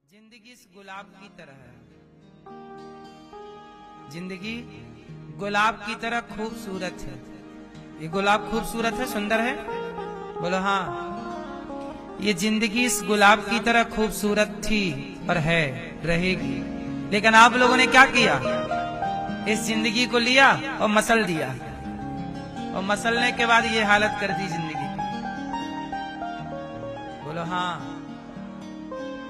जिंदगी इस गुलाब की तरह है। जिंदगी गुलाब की तरह खूबसूरत है। ये गुलाब खूबसूरत है, सुंदर है? बोलो हाँ। ये जिंदगी इस गुलाब की तरह खूबसूरत थी और है, रहेगी। लेकिन आप लोगों ने क्या किया? इस जिंदगी को लिया और मसल दिया, और मसलने के बाद ये हालत कर दी जिंदगी की। बोलो हाँ।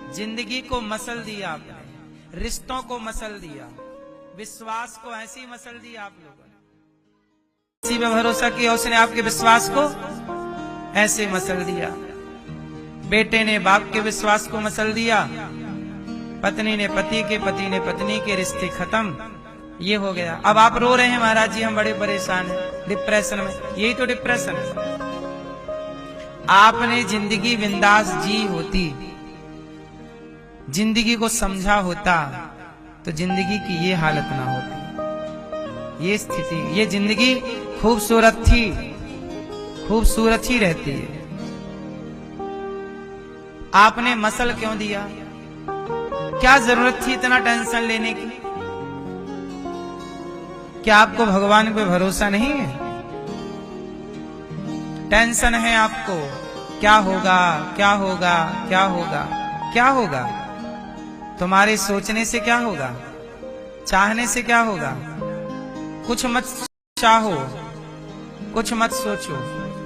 जिंदगी को मसल दिया आपने, रिश्तों को मसल दिया, विश्वास को ऐसी मसल दिया आप लोगों ने। किसी पे भरोसा किया, उसने आपके विश्वास को ऐसे मसल दिया। बेटे ने बाप के विश्वास को मसल दिया, पत्नी ने पति के, पति ने पत्नी के, रिश्ते खत्म। ये हो गया। अब आप रो रहे हैं, महाराज जी हम बड़े परेशान हैं, डिप्रेशन में। यही तो डिप्रेशन है। आपने जिंदगी बिंदास जी होती, जिंदगी को समझा होता, तो जिंदगी की ये हालत ना होती, ये स्थिति। ये जिंदगी खूबसूरत थी, खूबसूरत ही रहती है। आपने मसल क्यों दिया? क्या जरूरत थी इतना टेंशन लेने की? क्या आपको भगवान पे भरोसा नहीं है? टेंशन है आपको, क्या होगा, क्या होगा, क्या होगा, क्या होगा? तुम्हारे सोचने से क्या होगा? चाहने से क्या होगा? कुछ मत चाहो, कुछ मत सोचो।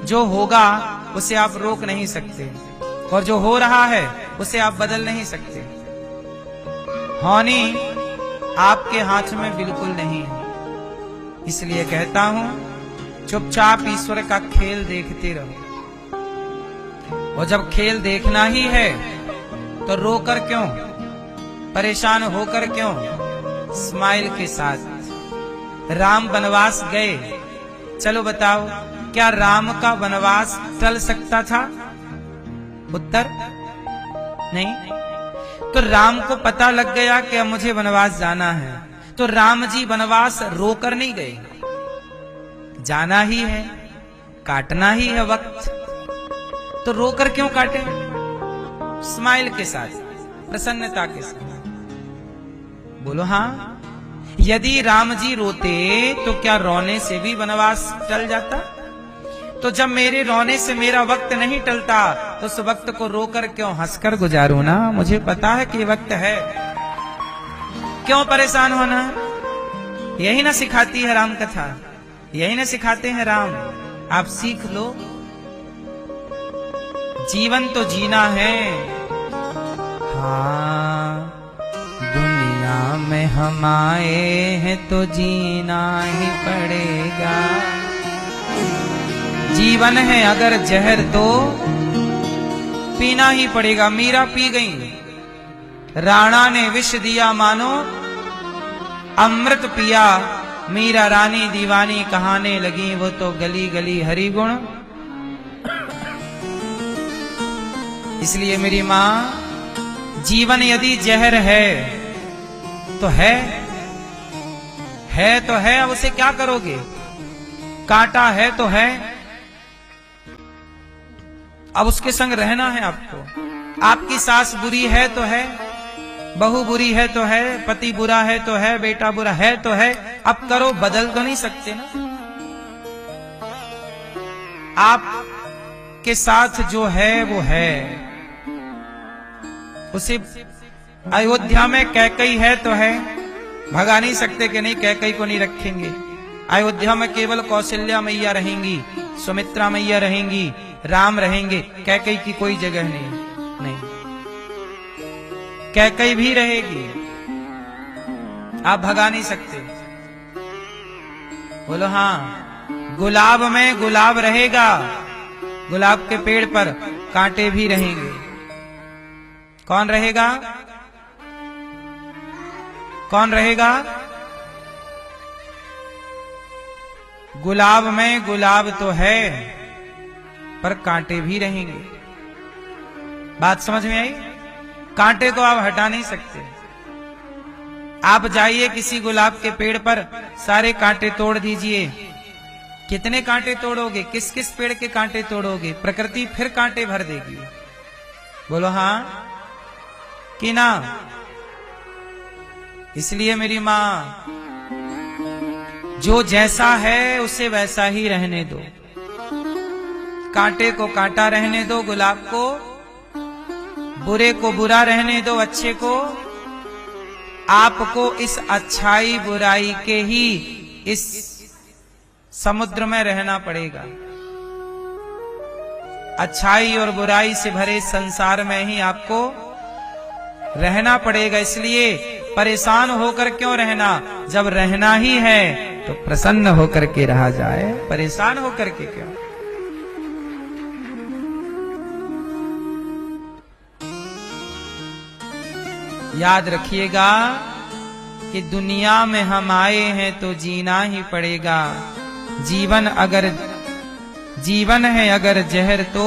जो होगा उसे आप रोक नहीं सकते, और जो हो रहा है उसे आप बदल नहीं सकते। होनी आपके हाथ में बिल्कुल नहीं है। इसलिए कहता हूं, चुपचाप ईश्वर का खेल देखते रहो। और जब खेल देखना ही है तो रोकर क्यों, परेशान होकर क्यों? स्माइल के साथ। राम वनवास गए, चलो बताओ, क्या राम का वनवास टल सकता था? उत्तर नहीं। तो राम को पता लग गया कि अब मुझे वनवास जाना है, तो राम जी वनवास रोकर नहीं गए। जाना ही है, काटना ही है वक्त, तो रोकर क्यों काटे? स्माइल के साथ, प्रसन्नता के साथ। बोलो हाँ। यदि राम जी रोते तो क्या रोने से भी वनवास टल जाता? तो जब मेरे रोने से मेरा वक्त नहीं टलता, तो उस वक्त को रोकर क्यों हंसकर गुजारूं ना? मुझे पता है कि ये वक्त है, क्यों परेशान होना? यही ना सिखाती है राम कथा, यही ना सिखाते हैं राम। आप सीख लो। जीवन तो जीना है। हाँ, दुनिया में हम आए हैं तो जीना ही पड़ेगा। जीवन है अगर जहर तो पीना ही पड़ेगा। मीरा पी गई, राणा ने विष दिया मानो अमृत पिया। मीरा रानी दीवानी कहाने लगी, वो तो गली गली हरि गुण। इसलिए मेरी मां, जीवन यदि जहर है तो है तो है। अब उसे क्या करोगे? कांटा है तो है, अब उसके संग रहना है आपको। आपकी सास बुरी है तो है, बहू बुरी है तो है, पति बुरा है तो है, बेटा बुरा है तो है। अब करो, बदल तो नहीं सकते ना। आप के साथ जो है वो है। उसे अयोध्या में कैकई है तो है, भगा नहीं सकते कि नहीं कैकई को नहीं रखेंगे। अयोध्या में केवल कौशल्या मैया रहेंगी, सुमित्रा मैया रहेंगी, राम रहेंगे, कैकई की कोई जगह नहीं। कैकई भी रहेगी, आप भगा नहीं सकते। बोलो हाँ। गुलाब में गुलाब रहेगा, गुलाब के पेड़ पर कांटे भी रहेंगे। कौन रहेगा? कौन रहेगा? गुलाब में गुलाब तो है, पर कांटे भी रहेंगे। बात समझ में आई? कांटे को आप हटा नहीं सकते। आप जाइए किसी गुलाब के पेड़ पर, सारे कांटे तोड़ दीजिए। कितने कांटे तोड़ोगे? किस किस पेड़ के कांटे तोड़ोगे? प्रकृति फिर कांटे भर देगी। बोलो हाँ। कि ना? इसलिए मेरी मां, जो जैसा है उसे वैसा ही रहने दो। कांटे को कांटा रहने दो, गुलाब को, बुरे को बुरा रहने दो, अच्छे को। आपको इस अच्छाई बुराई के ही इस समुद्र में रहना पड़ेगा। अच्छाई और बुराई से भरे संसार में ही आपको रहना पड़ेगा। इसलिए परेशान होकर क्यों रहना? जब रहना ही है तो प्रसन्न होकर के रहा जाए, परेशान होकर के क्यों? याद रखिएगा कि दुनिया में हम आए हैं तो जीना ही पड़ेगा। जीवन है अगर जहर तो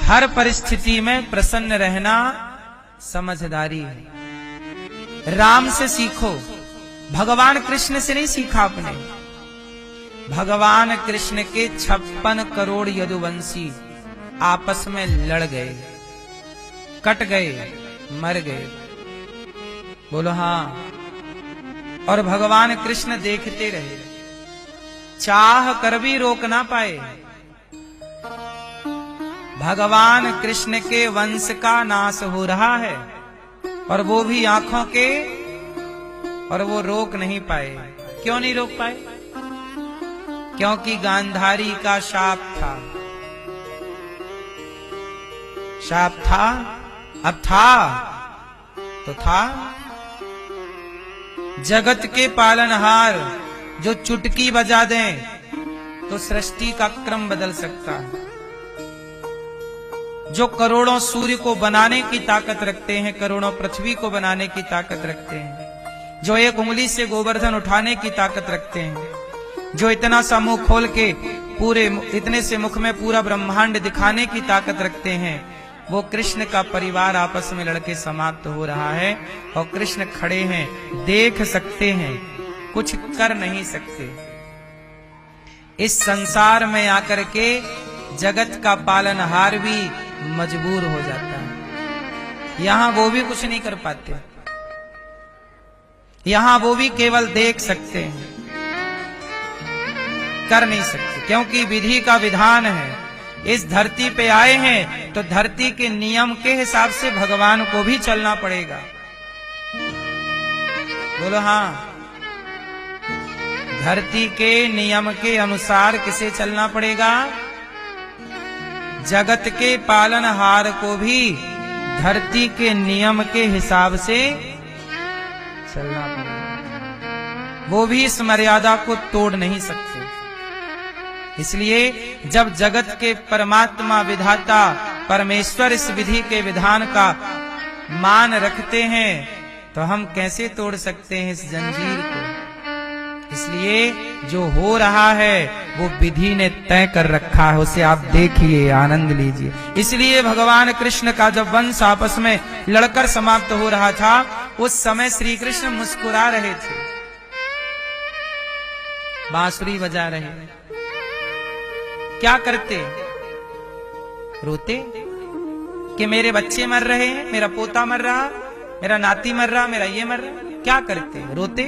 हर परिस्थिति में प्रसन्न रहना समझदारी है। राम से सीखो, भगवान कृष्ण से नहीं सीखा आपने। भगवान कृष्ण के 56 करोड़ यदुवंशी आपस में लड़ गए, कट गए, मर गए। बोलो हाँ। और भगवान कृष्ण देखते रहे, चाह कर भी रोक ना पाए। भगवान कृष्ण के वंश का नाश हो रहा है और वो भी आंखों के, और वो रोक नहीं पाए। क्यों नहीं रोक पाए? क्योंकि गांधारी का शाप था। शाप था, अब था तो था। जगत के पालनहार जो चुटकी बजा दें तो सृष्टि का क्रम बदल सकता है। जो करोड़ों सूर्य को बनाने की ताकत रखते हैं, करोड़ों पृथ्वी को बनाने की ताकत रखते हैं, जो एक उंगली से गोवर्धन उठाने की ताकत रखते हैं, जो इतना सा मुंह खोल के पूरे इतने से मुख में पूरा ब्रह्मांड दिखाने की ताकत रखते हैं, वो कृष्ण का परिवार आपस में लड़के समाप्त हो रहा है और कृष्ण खड़े हैं, देख सकते हैं, कुछ कर नहीं सकते। इस संसार में आकर के जगत का पालनहार भी मजबूर हो जाता है। यहां वो भी कुछ नहीं कर पाते, यहां वो भी केवल देख सकते हैं, कर नहीं सकते, क्योंकि विधि का विधान है। इस धरती पे आए हैं तो धरती के नियम के हिसाब से भगवान को भी चलना पड़ेगा। बोलो हाँ। धरती के नियम के अनुसार किसे चलना पड़ेगा? जगत के पालनहार को भी धरती के नियम के हिसाब से चलना पड़ेगा। वो भी इस मर्यादा को तोड़ नहीं सकते। इसलिए जब जगत के परमात्मा विधाता परमेश्वर इस विधि के विधान का मान रखते हैं तो हम कैसे तोड़ सकते हैं इस जंजीर को? इसलिए जो हो रहा है वो विधि ने तय कर रखा है, उसे आप देखिए, आनंद लीजिए। इसलिए भगवान कृष्ण का जब वंश आपस में लड़कर समाप्त हो रहा था, उस समय श्री कृष्ण मुस्कुरा रहे थे, बांसुरी बजा रहे। क्या करते? रोते कि मेरे बच्चे मर रहे हैं, मेरा पोता मर रहा, मेरा नाती मर रहा, मेरा ये मर रहा। क्या करते? रोते।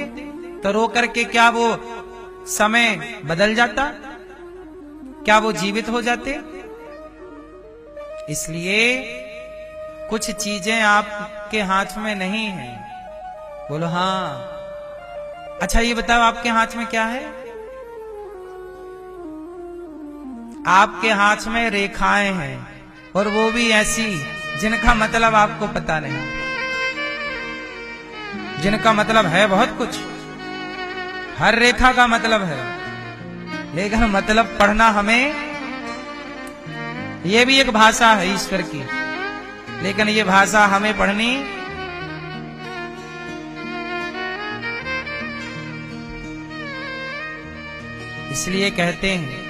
तो रो करके क्या वो समय बदल जाता? क्या वो जीवित हो जाते? इसलिए कुछ चीजें आपके हाथ में नहीं है। बोलो हाँ। अच्छा ये बताओ, आपके हाथ में क्या है? आपके हाथ में रेखाएं हैं, और वो भी ऐसी जिनका मतलब आपको पता नहीं, जिनका मतलब है बहुत कुछ। हर रेखा का मतलब है, लेकिन मतलब पढ़ना हमें, ये भी एक भाषा है ईश्वर की, लेकिन ये भाषा हमें पढ़नी इसलिए कहते हैं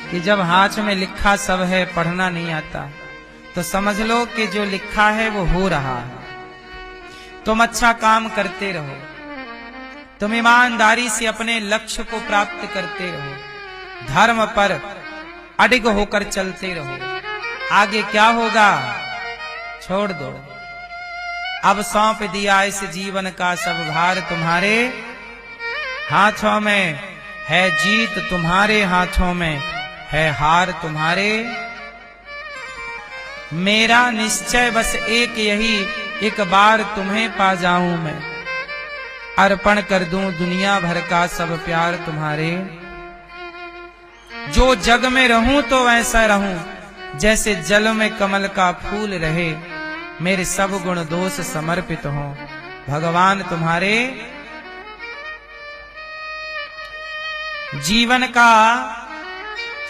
कि जब हाथ में लिखा सब है, पढ़ना नहीं आता, तो समझ लो कि जो लिखा है वो हो रहा है। तुम अच्छा काम करते रहो, तुम ईमानदारी से अपने लक्ष्य को प्राप्त करते रहो, धर्म पर अडिग होकर चलते रहो, आगे क्या होगा छोड़ दो। अब सौंप दिया इस जीवन का सब भार तुम्हारे हाथों में है, जीत तुम्हारे हाथों में है, हार तुम्हारे। मेरा निश्चय बस एक यही, एक बार तुम्हें पा जाऊं मैं, अर्पण कर दूं दुनिया भर का सब प्यार तुम्हारे। जो जग में रहूं तो वैसा रहूं, जैसे जल में कमल का फूल रहे, मेरे सब गुण दोष समर्पित हों भगवान तुम्हारे। जीवन का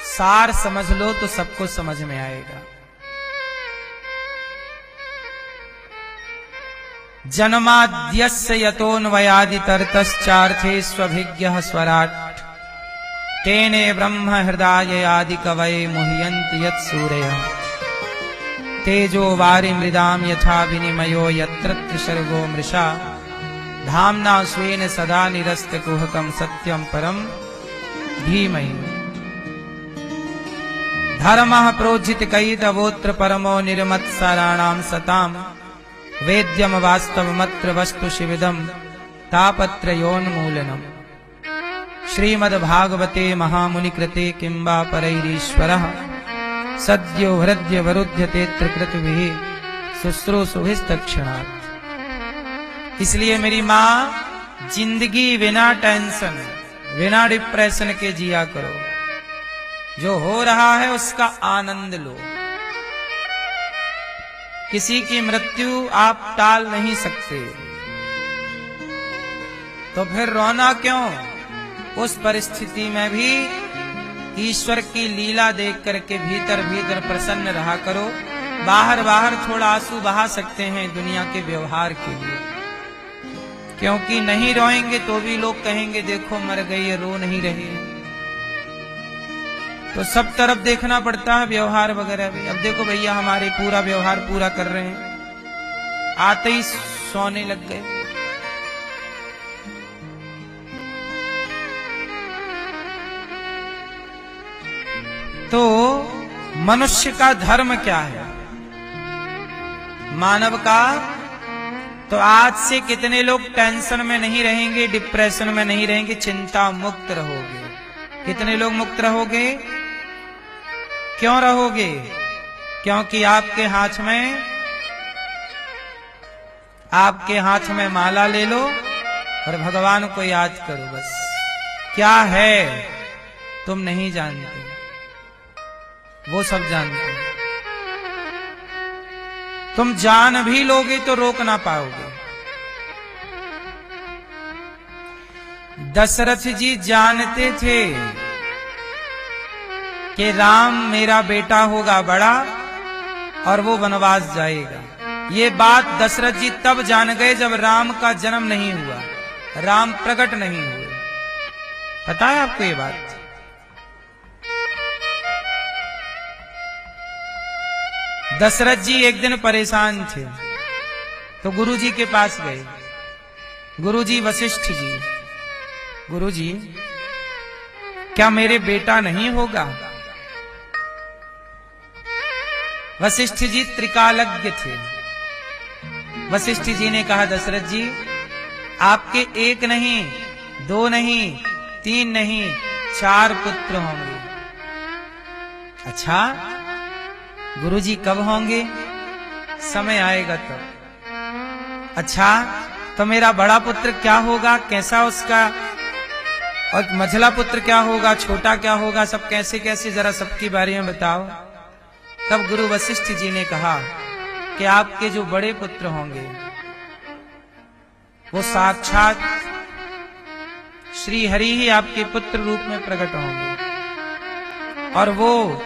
सार समझ लो तो सबको समझ में आएगा। जन्माद्यस्य यतोऽन्वयादितरतश्चार्थे स्वभिज्ञः स्वराट्, तेने ब्रह्म हृदय आदि कवये मुह्यन्ति यत्सूरयः। तेजो वारि मृदाम यथा विनिमयो यत्र सर्गो मृषा, धाम्ना स्वेन सदा निरस्तकुहकं सत्यं परं धीमहि। धर्मः प्रोज्झितकैतवोऽत्र परमो निर्मत्सराणां सतां, वेद्यं वास्तवमत्र वस्तु शिविदं तापत्रयोन्मूलनम्। श्रीमद्भागवते महामुनिकृते किं वा परैरीश्वरः, सद्यो हृदय वरुध्यतेऽत्र कृतभिः शुश्रूषुभिस्तत्क्षणात्। इसलिए मेरी माँ जिंदगी बिना टेंशन बिना डिप्रेशन के जिया करो। जो हो रहा है उसका आनंद लो। किसी की मृत्यु आप टाल नहीं सकते, तो फिर रोना क्यों? उस परिस्थिति में भी ईश्वर की लीला देख करके भीतर भीतर प्रसन्न रहा करो। बाहर बाहर थोड़ा आंसू बहा सकते हैं दुनिया के व्यवहार के लिए, क्योंकि नहीं रोएंगे तो भी लोग कहेंगे देखो मर गई है, रो नहीं रही है। तो सब तरफ देखना पड़ता है व्यवहार वगैरह भी। अब देखो भैया हमारे पूरा व्यवहार पूरा कर रहे हैं, आते ही सोने लग गए। तो मनुष्य का धर्म क्या है, मानव का? तो आज से कितने लोग टेंशन में नहीं रहेंगे, डिप्रेशन में नहीं रहेंगे, चिंता मुक्त रहोगे। कितने लोग मुक्त रहोगे? क्यों रहोगे? क्योंकि आपके हाथ में माला ले लो और भगवान को याद करो। बस क्या है तुम नहीं जानते, वो सब जानते हैं। तुम जान भी लोगे तो रोक ना पाओगे। दशरथ जी जानते थे कि राम मेरा बेटा होगा बड़ा और वो वनवास जाएगा। ये बात दशरथ जी तब जान गए जब राम का जन्म नहीं हुआ, राम प्रकट नहीं हुए। पता है आपको ये बात? दशरथ जी एक दिन परेशान थे तो गुरुजी के पास गए। गुरुजी वशिष्ठ जी, गुरुजी क्या मेरे बेटा नहीं होगा? वशिष्ठ जी त्रिकालज्ञ थे। वशिष्ठ जी ने कहा दशरथ जी आपके एक नहीं, दो नहीं, तीन नहीं, 4 पुत्र होंगे। अच्छा गुरुजी कब होंगे? समय आएगा तब। अच्छा तो मेरा बड़ा पुत्र क्या होगा, कैसा उसका, और मझला पुत्र क्या होगा, छोटा क्या होगा, सब कैसे कैसे जरा सबके बारे में बताओ। तब गुरु वशिष्ठ जी ने कहा कि आपके जो बड़े पुत्र होंगे वो साक्षात श्री हरि ही आपके पुत्र रूप में प्रकट होंगे और वो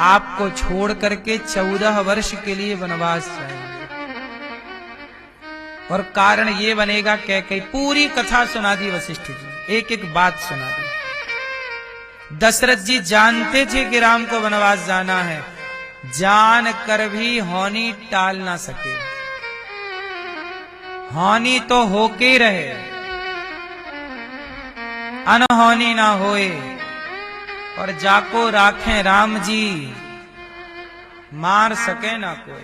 आपको छोड़ करके 14 वर्ष के लिए वनवास जाएंगे। और कारण ये बनेगा कई पूरी कथा सुना दी वशिष्ठ जी, एक एक बात सुना दी। दशरथ जी जानते थे कि राम को वनवास जाना है, जान कर भी होनी टाल ना सके। होनी तो होके रहे, अनहोनी ना होए। और जाको राखें राम जी, मार सके ना कोई।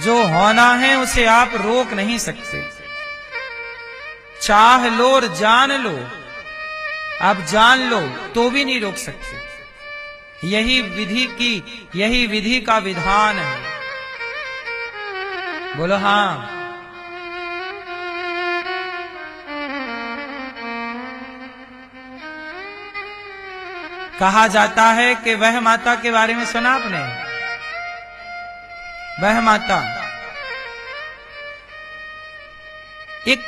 जो होना है उसे आप रोक नहीं सकते। चाह लो और जान लो, आप जान लो तो भी नहीं रोक सकते। यही विधि का विधान है। बोलो हाँ। कहा जाता है कि वह माता के बारे में सुना आपने? वह माता एक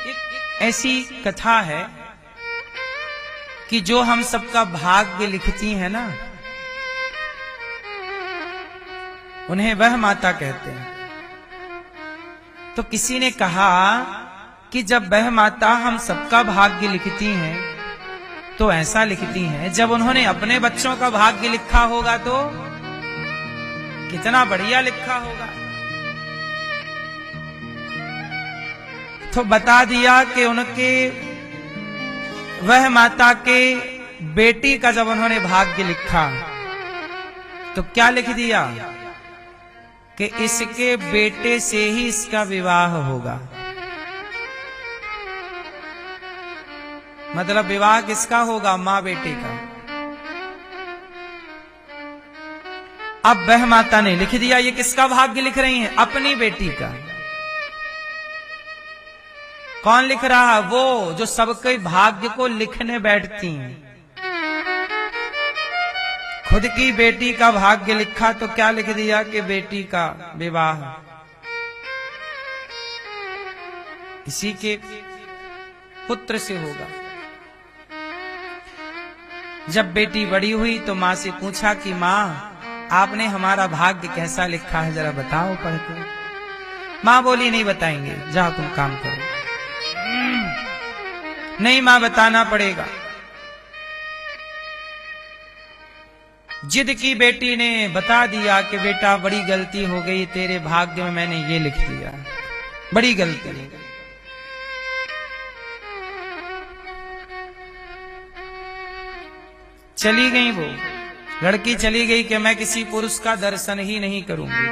ऐसी कथा है कि जो हम सबका भाग्य लिखती है ना, उन्हें वह माता कहते हैं। तो किसी ने कहा कि जब वह माता हम सबका भाग्य लिखती हैं तो ऐसा लिखती हैं, जब उन्होंने अपने बच्चों का भाग्य लिखा होगा तो कितना बढ़िया लिखा होगा। तो बता दिया कि उनके वह माता के बेटी का जब उन्होंने भाग्य लिखा तो क्या लिख दिया कि इसके बेटे से ही इसका विवाह होगा। मतलब विवाह किसका होगा? मां बेटे का। अब वह माता ने लिख दिया। ये किसका भाग्य लिख रही हैं? अपनी बेटी का। कौन लिख रहा? वो जो सबके भाग्य को लिखने बैठती हैं। खुद की बेटी का भाग्य लिखा तो क्या लिख दिया कि बेटी का विवाह इसी के पुत्र से होगा। जब बेटी बड़ी हुई तो मां से पूछा कि मां, आपने हमारा भाग्य कैसा लिखा है, जरा बताओ पढ़ के। मां बोली नहीं बताएंगे, जाओ तुम काम करो। नहीं मां, बताना पड़ेगा। जिद की बेटी ने बता दिया कि बेटा बड़ी गलती हो गई, तेरे भाग्य में मैंने ये लिख दिया, बड़ी गलती हो गई। चली गई वो लड़की, चली गई कि मैं किसी पुरुष का दर्शन ही नहीं करूंगी,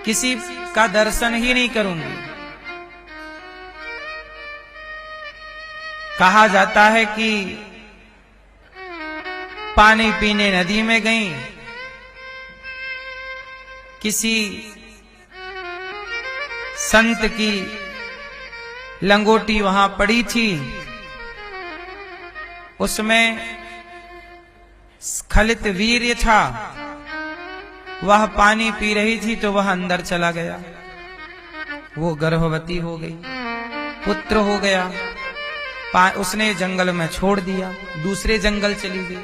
किसी का दर्शन ही नहीं करूंगी। कहा जाता है कि पानी पीने नदी में गई, किसी संत की लंगोटी वहां पड़ी थी, उसमें स्खलित वीर्य था, वह पानी पी रही थी तो वह अंदर चला गया। वो गर्भवती हो गई, पुत्र हो गया। उसने जंगल में छोड़ दिया, दूसरे जंगल चली गई।